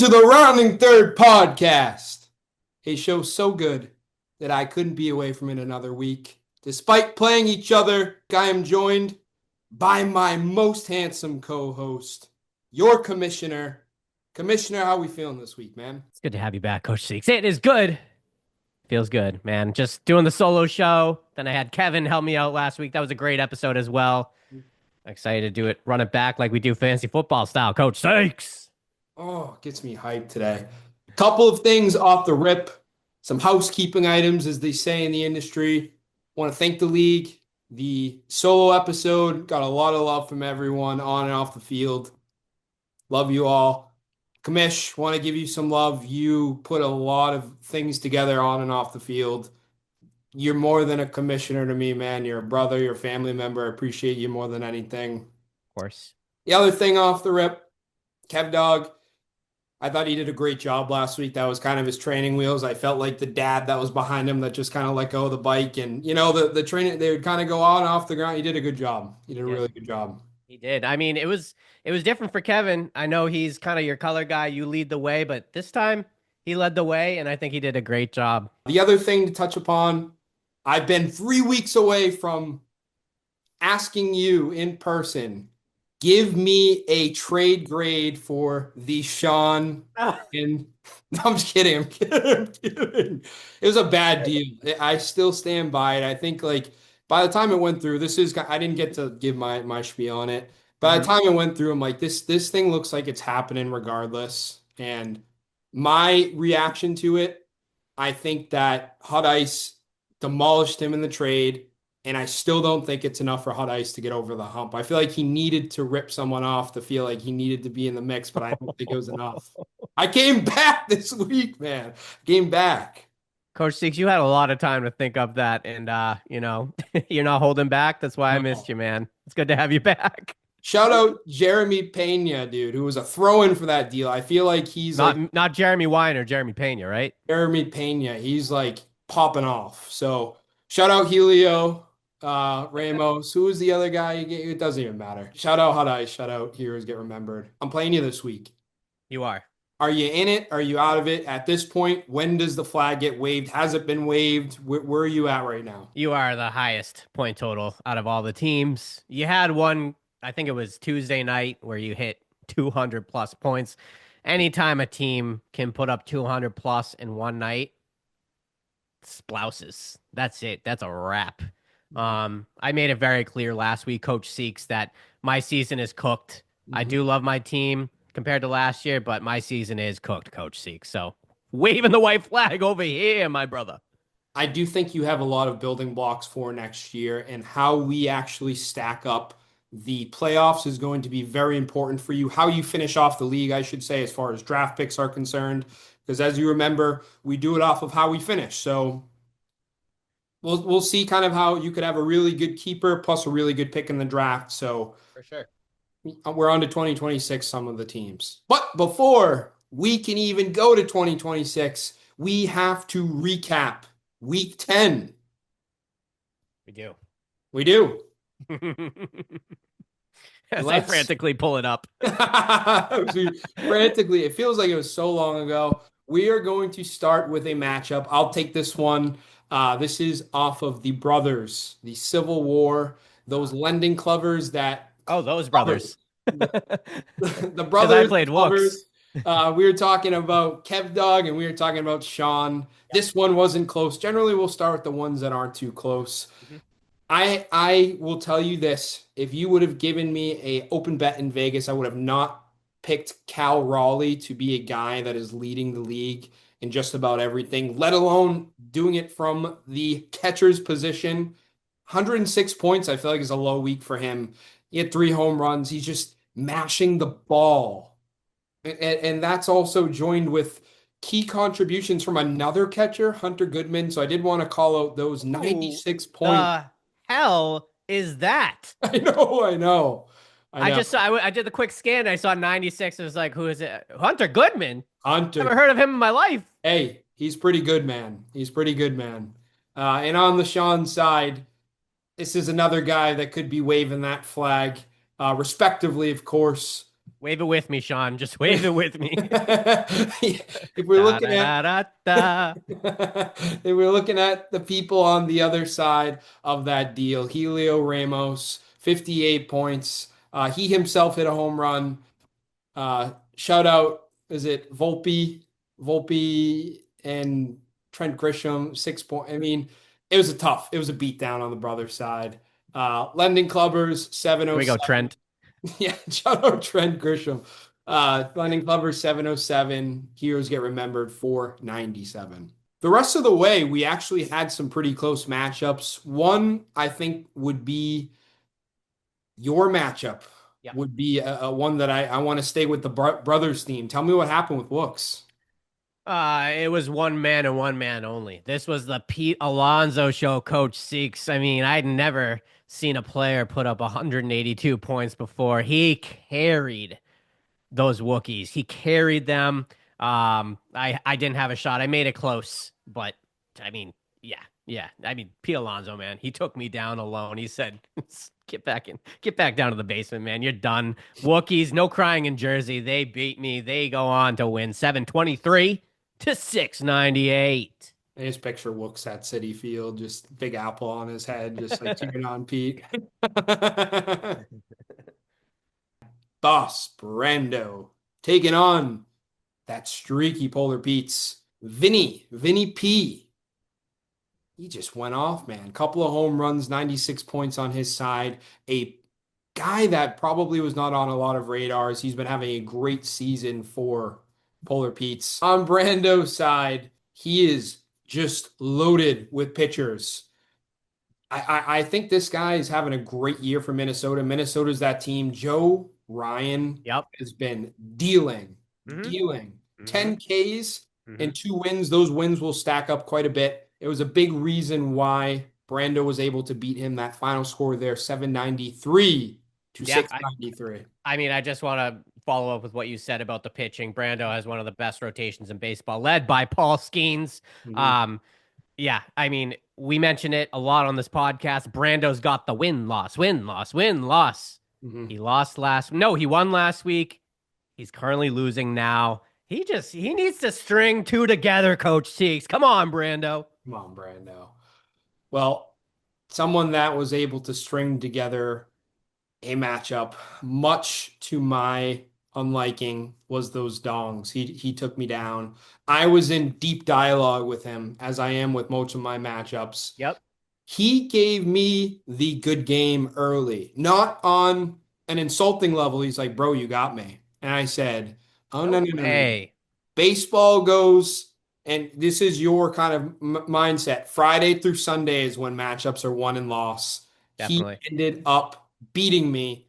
the Rounding Third podcast, a show so good that I couldn't be away from it another week. Despite playing each other, I am joined by my most handsome co-host, your commissioner. Commissioner, how we feeling this week, man? It's good to have you back, Coach Seeks. It is good. Feels good, man. Just doing the solo show. Then I had Kevin help me out last week. That was a great episode as well. Excited to do it, run it back like we do fantasy football style, Coach Seeks. Oh, gets me hyped today. A couple of things off the rip. Some housekeeping items, as they say in the industry. Want to thank the league. The solo episode got a lot of love from everyone on and off the field. Love you all. Commish, want to give you some love. You put a lot of things together on and off the field. You're more than a commissioner to me, man. You're a brother, you're a family member. I appreciate you more than anything. Of course. The other thing off the rip, Kev Dog, I thought he did a great job last week. That was kind of his training wheels. I felt like the dad that was behind him that just kind of let go of the bike. And, you know, the training, they would kind of go on and off the ground. He did a good job. He did a really good job. He did. I mean, it was different for Kevin. I know he's kind of your color guy. You lead the way, but this time he led the way, and I think he did a great job. The other thing to touch upon, I've been 3 weeks away from asking you in person, give me a trade grade for the Sean and no, I'm just kidding. I'm kidding. It was a bad deal. I still stand by it. I think like by the time it went through, I didn't get to give my spiel on it. By the time it went through, I'm like, this thing looks like it's happening regardless. And my reaction to it, I think that Hot Ice demolished him in the trade. And I still don't think it's enough for Hot Ice to get over the hump. I feel like he needed to rip someone off to feel like he needed to be in the mix, but I don't think it was enough. I came back this week, man. Came back. Coach Seeks, you had a lot of time to think of that, and you're not holding back. That's why I missed you, man. It's good to have you back. Shout out Jeremy Pena, dude, who was a throw-in for that deal. I feel like he's not Jeremy Weiner, Jeremy Pena, right? Jeremy Pena. He's like popping off. So shout out Helio. Ramos, who was the other guy? It doesn't even matter. Shout out Hot Ice. Shout out Heroes Get Remembered. I'm playing you this week. You are. Are you in it? Are you out of it? At this point, when does the flag get waved? Has it been waved? Where are you at right now? You are the highest point total out of all the teams. You had one, I think it was Tuesday night, where you hit 200 plus points. Anytime a team can put up 200 plus in one night, splouses. That's it. That's a wrap. I made it very clear last week, Coach Seeks, that my season is cooked. I do love my team compared to last year, but my season is cooked, Coach Seeks. So waving the white flag over here, my brother. I do think you have a lot of building blocks for next year, and how we actually stack up the playoffs is going to be very important for you. How you finish off the league, I should say, as far as draft picks are concerned, because as you remember, we do it off of how we finish. So we'll see kind of how you could have a really good keeper plus a really good pick in the draft. So For sure. we're on to 2026, some of the teams. But before we can even go to 2026, we have to recap week 10. We do. We do. As I frantically pull it up. Frantically, it feels like it was so long ago. We are going to start with a matchup. I'll take this one. This is off of the brothers, the Civil War, those lending clovers that. Oh, those brothers. The brothers. I played Wooks. We were talking about Kev Dog and we were talking about Sean. Yep. This one wasn't close. Generally, we'll start with the ones that aren't too close. Mm-hmm. I will tell you this. If you would have given me a open bet in Vegas, I would have not picked Cal Raleigh to be a guy that is leading the league in just about everything, let alone doing it from the catcher's position. 106 points, I feel like, is a low week for him. He had 3 home runs. He's just mashing the ball. And that's also joined with key contributions from another catcher, Hunter Goodman. So I did want to call out those 96 points. The hell is that? I know. I did the quick scan. I saw 96. It was like, who is it? Hunter Goodman. Hunter. Never heard of him in my life. Hey, he's pretty good, man. And on the Sean side, this is another guy that could be waving that flag, respectively, of course. Wave it with me, Sean. Just wave it with me. If we're Da looking da at da da da. if we're looking at the people on the other side of that deal, Helio Ramos, 58 points. He himself hit a home run. Shout out, is it Volpe? Volpe and Trent Grisham, 6 point. I mean, it was a beatdown on the brother side. Lending Clubbers, Here we go, 707. Trent. Yeah, shout out Trent Grisham. Lending Clubbers, 707. Heroes Get Remembered, 497. The rest of the way, we actually had some pretty close matchups. One, I think, would be your matchup Yep. would be a one that I want to stay with the brothers theme. Tell me what happened with Wooks. It was one man and one man only. This was the Pete Alonso show, Coach Seeks. I mean, I'd never seen a player put up 182 points before. He carried those Wookiees. He carried them. I didn't have a shot. I made it close, but I mean, yeah, yeah. I mean, Pete Alonso, man, he took me down alone. He said, get back down to the basement, man. You're done. Wookiees, no crying in Jersey. They beat me. They go on to win 723 to 698. I just picture Wooks at City Field, just Big Apple on his head, just like cheering on Pete. Boss Brando taking on that streaky Polar Pete's Vinny P. He just went off, man. Couple of home runs, 96 points on his side. A guy that probably was not on a lot of radars. He's been having a great season for Polar Pete's. On Brando's side, he is just loaded with pitchers. I think this guy is having a great year for Minnesota. Minnesota's that team. Joe Ryan Yep. has been dealing, Mm-hmm. dealing. Mm-hmm. 10 Ks Mm-hmm. and 2 wins. Those wins will stack up quite a bit. It was a big reason why Brando was able to beat him. That final score there, 793 to Yeah, 693. I mean, I just want to follow up with what you said about the pitching. Brando has one of the best rotations in baseball, led by Paul Skeens. Mhm, Um, yeah, I mean, we mention it a lot on this podcast. Brando's got the win, loss, win, loss, win, loss. mhm. He won last week. He's currently losing now. He needs to string two together, Coach Seeks. Come on, Brando. Come on, Brando. Well, someone that was able to string together a matchup, much to my unliking, was those dongs. He took me down. I was in deep dialogue with him, as I am with most of my matchups. Yep. He gave me the good game early, not on an insulting level. He's like, bro, you got me. And I said, oh, no, No no, no, no. way. Baseball goes, and this is your kind of mindset. Friday through Sunday is when matchups are won and lost. He Definitely. ended up beating me.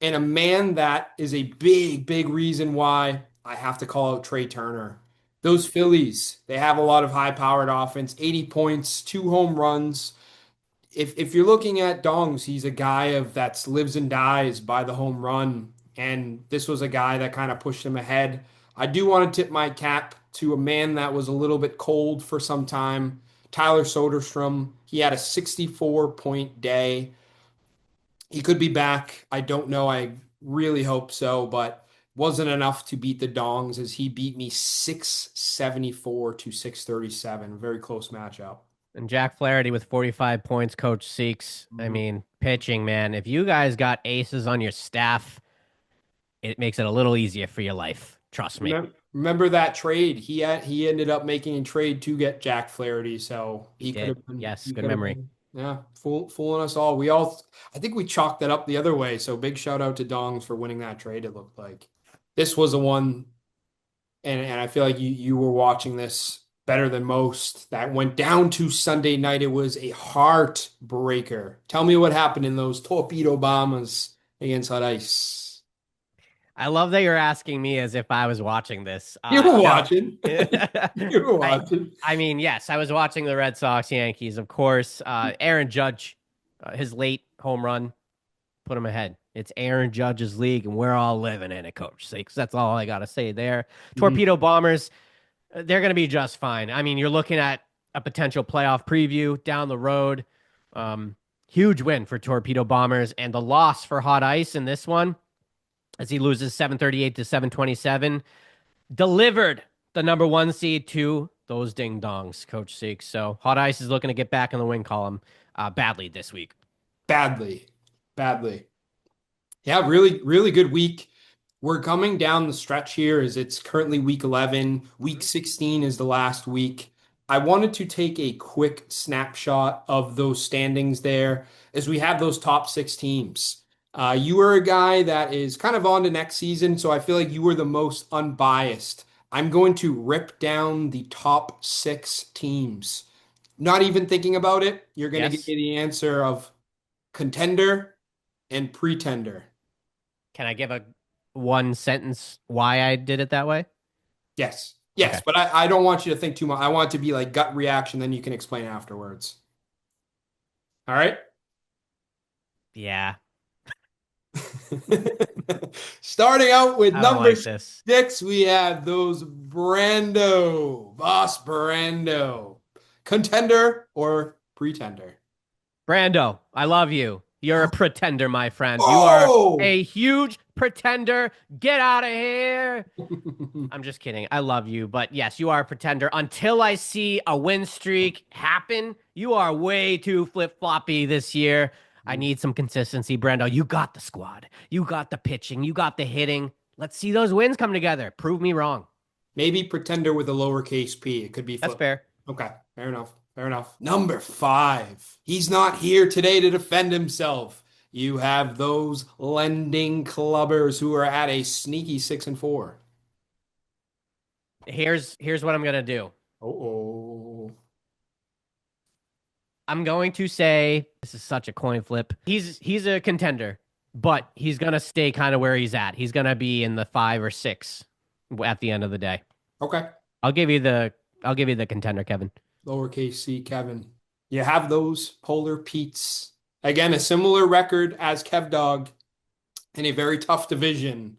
And a man that is a big, big reason why I have to call out Trey Turner. Those Phillies, they have a lot of high-powered offense, 80 points, 2 home runs. If you're looking at dongs, he's a guy of that lives and dies by the home run, and this was a guy that kind of pushed him ahead. I do want to tip my cap to a man that was a little bit cold for some time, Tyler Soderstrom. He had a 64-point day. He could be back. I don't know. I really hope so, but wasn't enough to beat the Dongs as he beat me 674 to 637. Very close matchup. And Jack Flaherty with 45 points, Coach Seeks. I Mhm. mean, pitching, man. If you guys got aces on your staff, it makes it a little easier for your life. Trust me. Remember that trade? He ended up making a trade to get Jack Flaherty, so He he could did. have been Yes, he good could have memory. been fooling us all. I think we chalked that up the other way. So big shout out to Dongs for winning that trade. It looked like this was a one, and I feel like you were watching this better than most. That went down to Sunday night. It was a heartbreaker. Tell me what happened in those torpedo bombers against Hot Ice. I love that you're asking me as if I was watching this. You were No. watching. You were I watching. I mean, yes, I was watching the Red Sox Yankees, of course. Aaron Judge, his late home run put him ahead. It's Aaron Judge's league, and we're all living in it, Coach Sakes. That's all I gotta say there. Mhm. Torpedo Bombers, they're gonna be just fine. I mean, you're looking at a potential playoff preview down the road. Huge win for Torpedo Bombers, and the loss for Hot Ice in this one. as he loses 738 to 727. Delivered the number one seed to those ding dongs, Coach Seeks. So Hot Ice is looking to get back in the win column badly this week. Badly, badly. Yeah, really, really good week. We're coming down the stretch here as it's currently week 11. Week 16 is the last week. I wanted to take a quick snapshot of those standings there as we have those top six teams. You are a guy that is kind of on to next season, so I feel like you were the most unbiased. I'm going to rip down the top six teams. Not even thinking about it, you're going to give Yes. me the answer of contender and pretender. Can I give a one sentence why I did it that way? Yes. Okay. Yes, but I don't want you to think too much. I want it to be like gut reaction, then you can explain afterwards. All right? Yeah. Starting out with I don't number like this. six, we have those Boss Brando. Contender or pretender? Brando, I love you. You're a pretender, my friend. You are Oh! a huge pretender. Get out of here. I'm just kidding. I love you, but yes, you are a pretender. Until I see a win streak happen, you are way too flip-floppy this year. I need some consistency, Brando. You got the squad. You got the pitching. You got the hitting. Let's see those wins come together. Prove me wrong. Maybe pretender with a lowercase p. It could be That's flip. fair. Okay, fair enough. Fair enough. Number five. He's not here today to defend himself. You have those lending clubbers who are at a sneaky 6-4. Here's what I'm gonna do. Oh, I'm going to say this is such a coin flip. He's a contender, but he's gonna stay kind of where he's at. He's gonna be in the 5 or 6 at the end of the day. okay. I'll give you the I'll give you the contender, Kevin. Lowercase c, Kevin. You have those Polar Pete's. Again, a similar record as Kev Dog in a very tough division.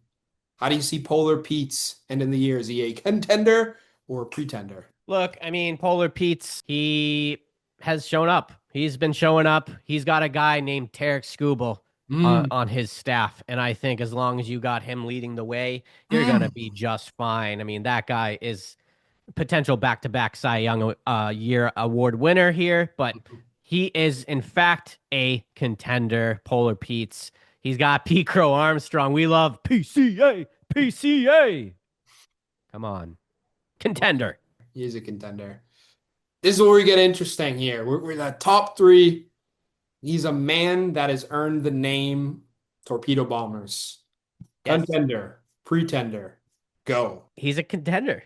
How do you see Polar Pete's end in the year? Is he a contender or a pretender? Look, I mean, Polar Pete's, he has shown up. He's been showing up. He's got a guy named Tarek Skubal Mm. on his staff. And I think as long as you got him leading the way, you're going to Mm. be just fine. I mean, that guy is potential back-to-back Cy Young year award winner here, but he is, in fact, a contender, Polar Pete's. He's got P. Crow Armstrong. We love PCA, PCA. Come on. Contender. He is a contender. This is where we get interesting here. We're the top three. He's a man that has earned the name Torpedo Bombers. Yes. Contender, pretender, go. He's a contender.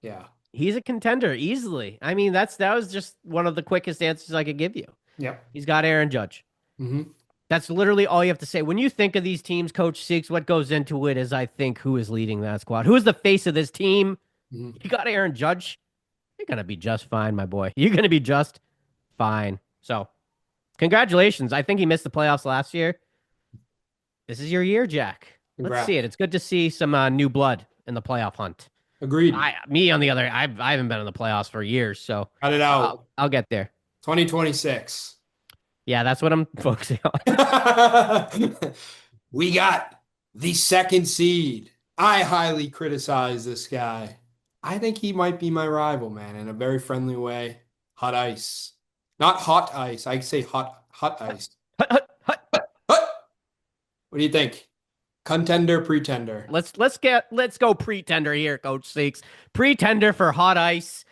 Yeah. He's a contender easily. I mean, that was just one of the quickest answers I could give you. Yep. He's got Aaron Judge. Hmm. That's literally all you have to say. When you think of these teams, Coach Six, what goes into it is I think who is leading that squad. Who is the face of this team? Hmm. You got Aaron Judge. You're gonna be just fine, my boy. You're gonna be just fine. So, congratulations. I think he missed the playoffs last year. This is your year, Jack. Let's Congrats. see it. It's good to see some new blood in the playoff hunt. Agreed. Me on the other, I haven't been in the playoffs for years, so Cut it out. I'll get there. 2026. Yeah, that's what I'm focusing on. We got the second seed. I highly criticize this guy. I think he might be my rival, man, in a very friendly way. Hot ice. Not hot ice. I say hot ice. Hut, hut, hut. Hut. What do you think? Contender, pretender. Let's go pretender here, Coach Six. Pretender for hot ice.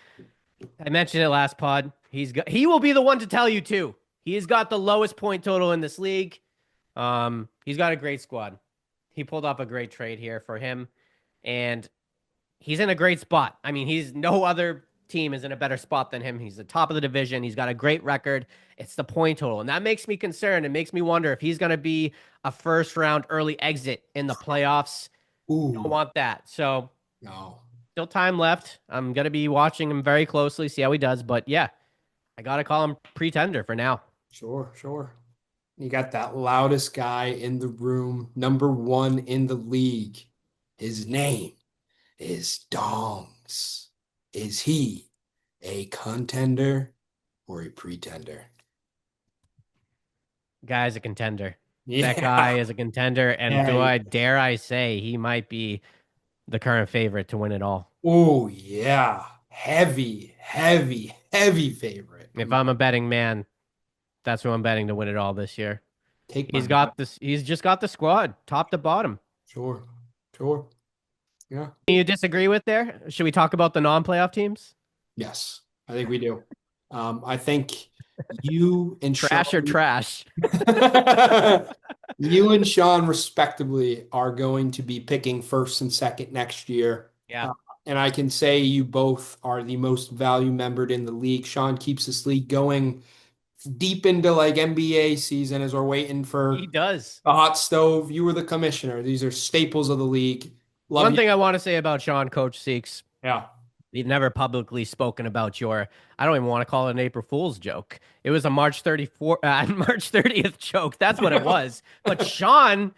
I mentioned it last pod. He will be the one to tell you too. He's got the lowest point total in this league. He's got a great squad. He pulled off a great trade here for him, and he's in a great spot. I mean, he's no other team is in a better spot than him. He's the top of the division. He's got a great record. It's the point total, and that makes me concerned. It makes me wonder if he's going to be a first round early exit in the playoffs. Don't Ooh, want that. So no. still time left. I'm going to be watching him very closely, see how he does. But yeah, I got to call him pretender for now. Sure, sure. You got that loudest guy in the room, number one in the league. His name is Dongs. Is he a contender or a pretender? Guy's a contender. That guy Yeah. is a contender, and Yeah. dare I say he might be the current favorite to win it all. Oh, yeah. Heavy, heavy, heavy favorite. If I'm a betting man, that's who I'm betting to win it all this year. Take my He's money. got this. He's just got the squad, top to bottom. Sure. Sure. Yeah. Can you disagree with there? Should we talk about the non-playoff teams? Yes, I think we do. I think you and Trash or Sean, trash? you and Sean respectively are going to be picking first and second next year. Yeah, Uh, and I can say you both are the most value membered in the league. Sean keeps this league going deep into like NBA season as we're waiting he for does. the hot stove. You were the commissioner. These are staples of the league. Love One you. thing I want to say about Sean, Coach Seeks, Yeah. you've never publicly spoken about your, I don't even want to call it an April Fool's joke. It was a March 30th joke. That's what it was. But Sean,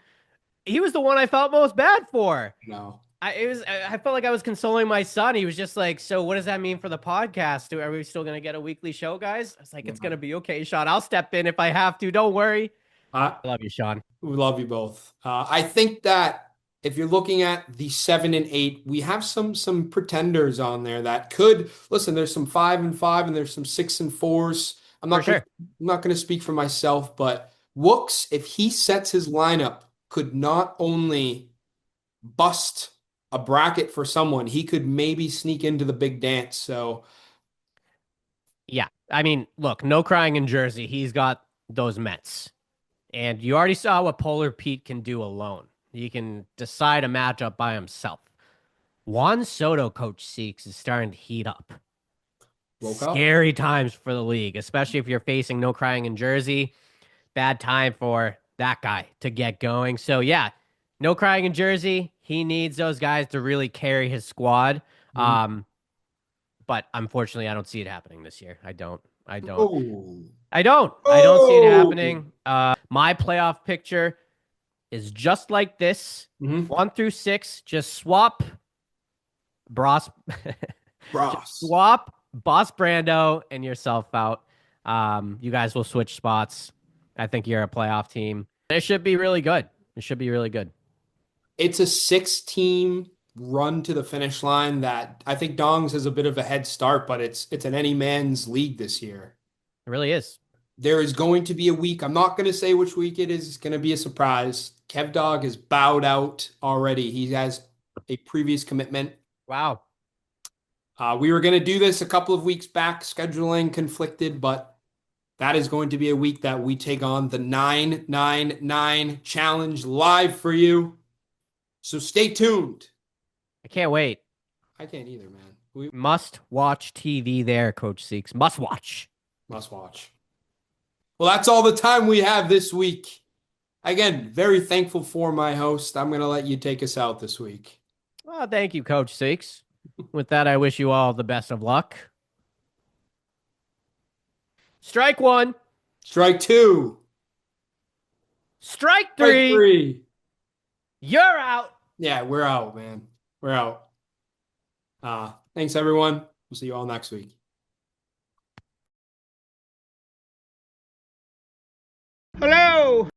he was the one I felt most bad for. No. I felt like I was consoling my son. He was just like, "So what does that mean for the podcast? Are we still gonna get a weekly show, guys?" I was like, "It's No. gonna be okay, Sean. I'll step in if I have to. Don't worry." I, I love you, Sean. We love you both. I think that if you're looking at the 7 and 8, we have some pretenders on there that could listen. There's some 5 and 5, and there's some 6 and 4s. For sure. I'm not gonna speak for myself, but Wooks, if he sets his lineup, could not only bust a bracket for someone, he could maybe sneak into the big dance. So Yeah. I mean, look, no crying in Jersey. He's got those Mets. And you already saw what Polar Pete can do alone. He can decide a matchup by himself. Juan Soto, Coach Seeks, is starting to heat up. woke up. Scary times for the league, especially if you're facing no crying in Jersey. Bad time for that guy to get going. So, yeah, no crying in Jersey. He needs those guys to really carry his squad. Mhm. But unfortunately, I don't see it happening this year. I don't. I don't. Oh, I don't see it oh. happening. My playoff picture is just like this. Mhm. 1 through 6. Just swap Bros. Just Ross. swap Boss Brando and yourself out. You guys will switch spots. I think you're a playoff team. It should be really good. It should be really good. It's a 6 team run to the finish line that I think Dongs has a bit of a head start, but it's an any man's league this year. It really is. There is going to be a week. I'm not going to say which week it is. It's going to be a surprise. Kev Dog is bowed out already. He has a previous commitment. Wow. We were going to do this a couple of weeks back, scheduling conflicted, but that is going to be a week that we take on the 999 challenge live for you. So stay tuned. I can't wait. I can't either, man. We Must watch TV there, Coach Seeks. Must watch. must watch. Well, that's all the time we have this week. Again, very thankful for my host. I'm going to let you take us out this week. Well, thank you, Coach Seeks. With that, I wish you all the best of luck. Strike one. Strike two. Strike Strike three. three. You're out. Yeah, we're out, man. We're out. Thanks, everyone. We'll see you all next week. Hello.